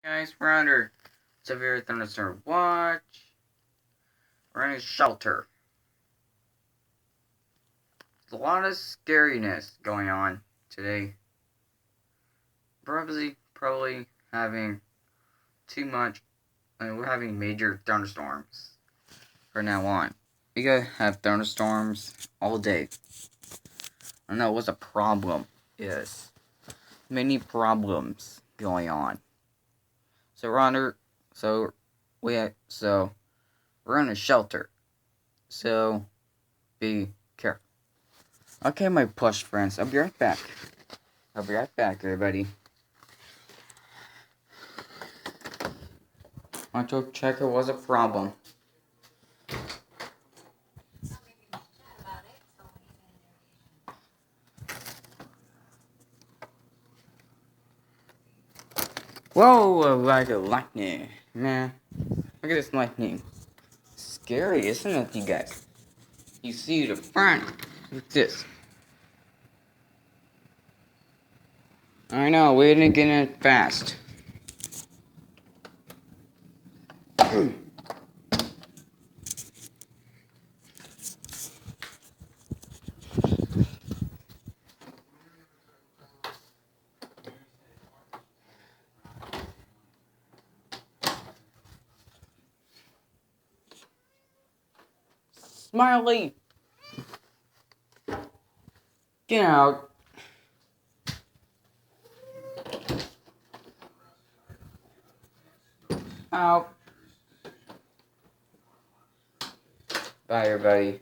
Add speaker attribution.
Speaker 1: Guys, we're under severe thunderstorm watch. We're in a shelter. There's a lot of scariness going on today. Probably having too much. We're having major thunderstorms from now on. We gotta have thunderstorms all day. I don't know what the problem is. Many problems going on. So we're in a shelter. So be careful. Okay, my plush friends, I'll be right back. I'll be right back, everybody. I want to check it was a problem. Whoa, like a lightning. Man, look at this lightning. Scary, isn't it, you guys? You see the front. Look at this. I know, we didn't get it fast. Smiley! Get out. Out. Bye, everybody.